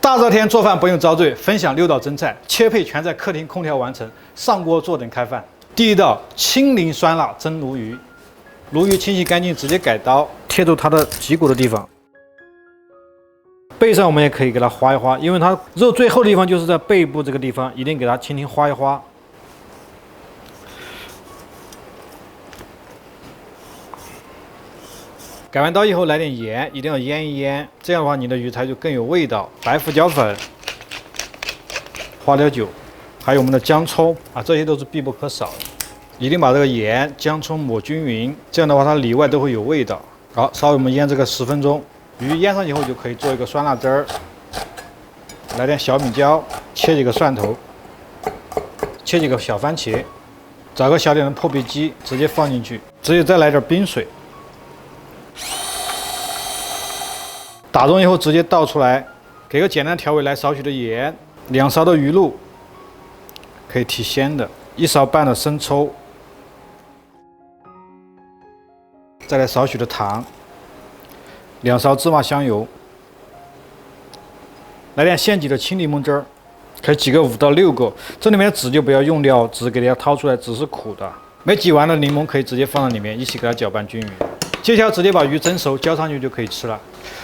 大熱天做飯不用遭罪，分享6道蒸菜，切配全在客厅空調完成，上鍋坐等開飯。第一道清淋酸辣蒸鱸魚，鱸魚清洗乾淨，直接改刀貼住它的脊骨的地方。背上我們也可以給它劃一劃，因為它肉最厚的地方就是在背部這個地方，一定給它輕輕劃一劃。改完刀以後來點鹽，一定要醃一醃，這樣的話你的魚才就更有味道。白胡椒粉、花雕酒，還有我們的薑蔥啊，這些都是必不可少的。一定把這個鹽、薑蔥抹均勻，這樣的話它裡外都會有味道。好，稍微我們醃這個10分鐘，魚醃上以後就可以做一個酸辣汁兒。來點小米椒，切幾個蒜頭，切幾個小番茄，找個小點的破壁機，直接放進去，直接再來點冰水。打中以後直接倒出來，給個簡單調味，來少許的鹽，2勺的魚露，可以提鮮的，1勺半的生抽，再來少許的糖，2勺芝麻香油，來點現擠的青檸檬汁兒，可以擠個5到6個，這裡面的籽就不要用掉，籽給大家掏出來，籽是苦的。沒擠完的檸檬可以直接放到裡面，一起給它攪拌均勻。接下來直接把魚蒸熟，浇上去就可以吃了。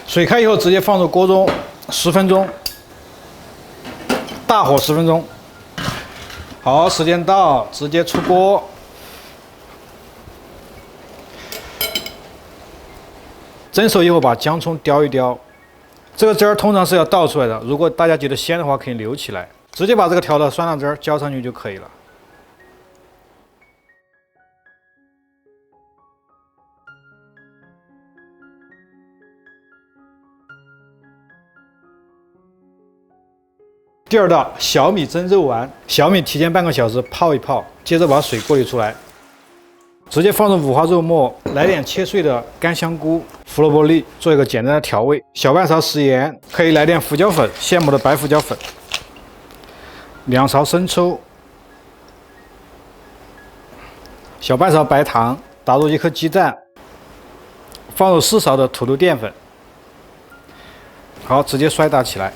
水開以後直接放入鍋中10分鐘，大火10分鐘。好，時間到，直接出鍋。蒸熟以後把薑蔥雕一雕，這個汁兒通常是要倒出來的，如果大家覺得鮮的話可以留起來。直接把這個調的酸辣汁兒澆上去就可以了。第二道小米蒸肉丸，小米提前半个小時泡一泡，接着把水過濾出來，直接放入五花肉末，來點切碎的乾香菇、胡蘿蔔粒，做一個簡單的調味。小半勺食鹽，可以來點胡椒粉，現磨的白胡椒粉，2勺生抽，小半勺白糖，打入1顆雞蛋，放入4勺的土豆澱粉。好，直接摔打起來。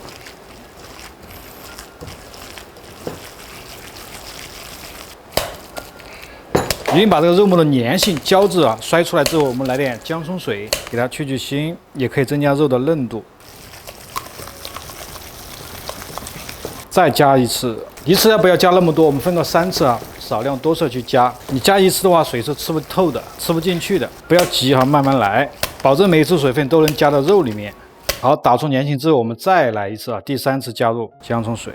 已經把這個肉末的粘性、膠質摔出來之後，我們來點薑蔥水，給它去腥，也可以增加肉的嫩度。再加一次，一次不要加那麼多，我們分個3次啊，少量多次去加。你加1次的話，水是吃不透的，吃不進去的。不要急哈，慢慢來，保證每一次水分都能加到肉裡面。好，打出粘性之後，我們再來一次啊，第3次加入薑蔥水。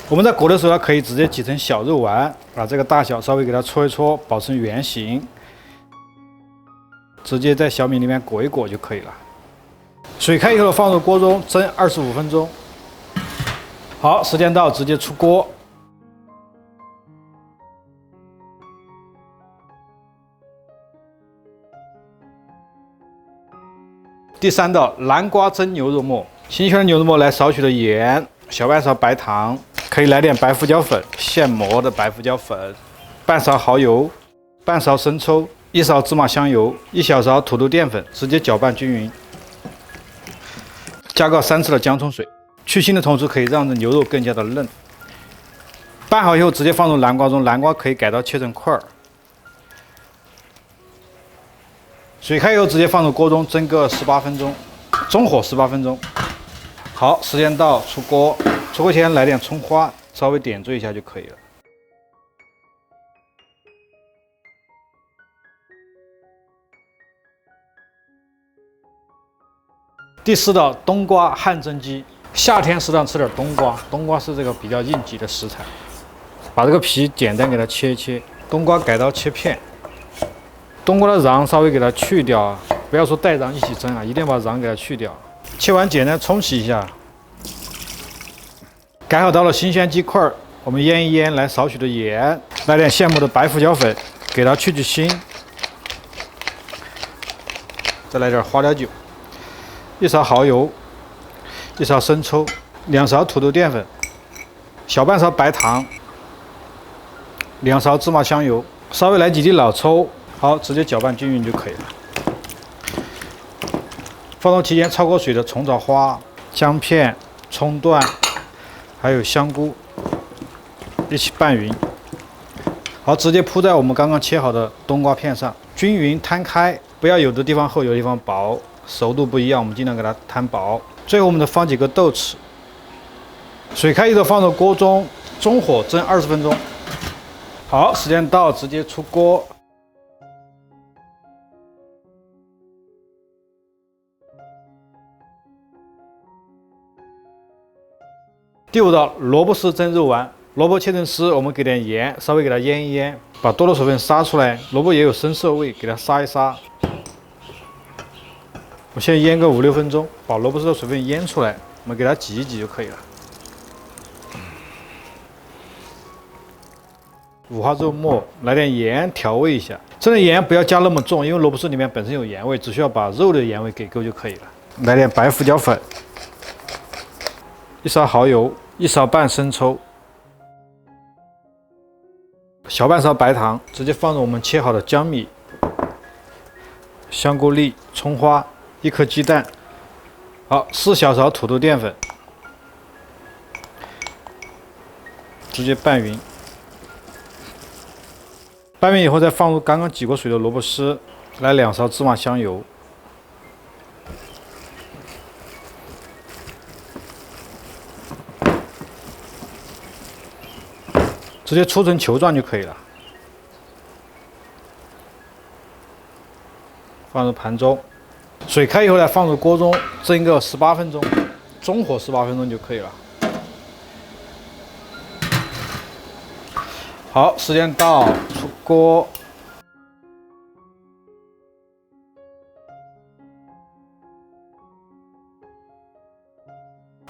我們在裹的時候可以直接擠成小肉丸，把這個大小稍微給它搓一搓，保持圓形，直接在小米裡面裹一裹就可以了。水開以後放入鍋中蒸25分鐘。好，時間到，直接出鍋。第3道南瓜蒸牛肉末，新鮮的牛肉末來少許的鹽，小半勺白糖。可以來點白胡椒粉，現磨的白胡椒粉，半勺蠔油，半勺生抽，1勺芝麻香油，1小勺土豆澱粉，直接攪拌均勻。加個3次的薑蔥水，去腥的同時可以讓牛肉更加的嫩。拌好以後直接放入南瓜中，南瓜可以改刀切成塊兒。水開以後直接放入鍋中蒸個18分鐘，中火18分鐘。好，時間到，出鍋。出鍋前來點蔥花，稍微點綴一下就可以了。第4道冬瓜汗蒸鸡，夏天適當吃點冬瓜，冬瓜是這個比較應急的食材。把這個皮簡單給它切一切，冬瓜改刀切片，冬瓜的瓤稍微給它去掉啊，不要說帶瓤一起蒸啊，一定要把瓤給它去掉。切完簡單沖洗一下。改好刀的新鮮雞塊，我們醃一醃，來少許的鹽，來點現磨的白胡椒粉，給它去腥。再來點花雕酒，1勺蠔油，1勺生抽，2勺土豆澱粉，小半勺白糖2勺芝麻香油，稍微来几滴老抽，好，直接攪拌均匀就可以了。放入期间焯过水的虫草花、姜片、葱段，还有香菇，一起拌匀。好，直接铺在我们刚刚切好的冬瓜片上，均匀摊開，不要有的地方厚，有的地方薄，熟度不一樣，我們盡量給它攤薄。最後我們再放幾個豆豉，水開以後放入鍋中，中火蒸20分鐘。好，時間到，直接出鍋。第5道蘿蔔絲蒸肉丸，蘿蔔切成絲，我們給點鹽，稍微給它醃一醃，把多的水分殺出來。蘿蔔也有生澀味，給它殺一殺。我先醃個5、6分鐘，把蘿蔔絲的水分醃出來，我們給它擠一擠就可以了。五花肉末，來點鹽調味一下。這個鹽不要加那麼重，因為蘿蔔絲裡面本身有鹽味，只需要把肉的鹽味給夠就可以了。來點白胡椒粉，1勺蠔油，1勺半生抽，小半勺白糖，直接放入我們切好的薑米、香菇粒、蔥花，1顆雞蛋，好，4小勺土豆澱粉，直接拌匀。拌匀以後，再放入剛剛擠過水的蘿蔔絲，來2勺芝麻香油，直接搓成球狀就可以了。放入盤中，水開以後呢，放入鍋中蒸個18分鐘，中火18分鐘就可以了。好，時間到，出鍋。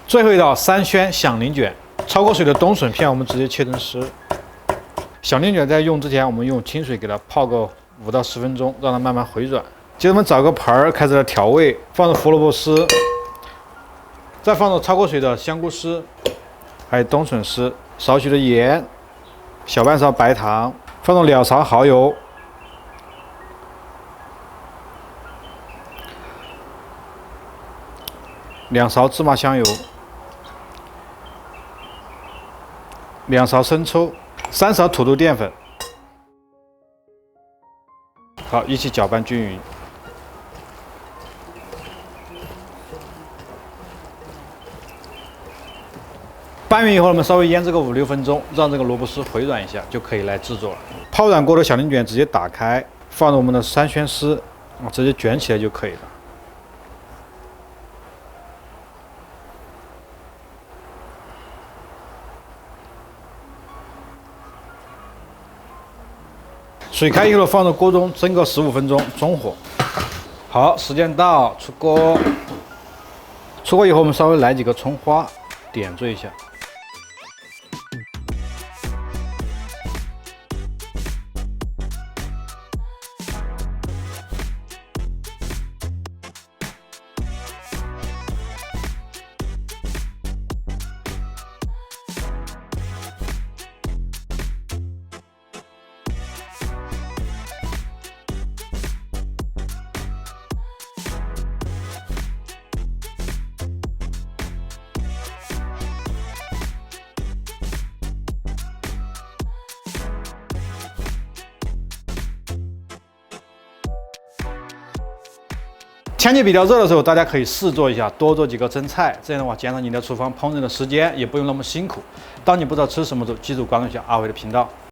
最後一道3鮮響鈴卷，焯過水的冬筍片我們直接切成絲。響鈴卷在用之前，我們用清水給它泡個5到10分鐘，讓它慢慢回軟。接着我們找個盤兒，開始來調味，放入胡蘿蔔絲，再放入焯過水的香菇絲，還有冬筍絲，少許的鹽。小半勺白糖，放入2勺蠔油，2勺芝麻香油，2勺生抽，3勺土豆澱粉，好，一起攪拌均匀。拌匀以後，我們稍微醃製個5、6分鐘，讓這個蘿蔔絲回軟一下，就可以來製作了。泡軟過的響鈴卷直接打開，放入我們的3鮮絲，直接捲起來就可以了。水開以後放入鍋中蒸個15分鐘，中火。好，時間到，出鍋。出鍋以後，我們稍微來幾個蔥花，點綴一下。天气比較熱的時候，大家可以試做一下，多做幾個蒸菜，這樣的話減少你的廚房烹飪的時間，也不用那麼辛苦。當你不知道吃什麼時候，記住關注一下阿偉的頻道。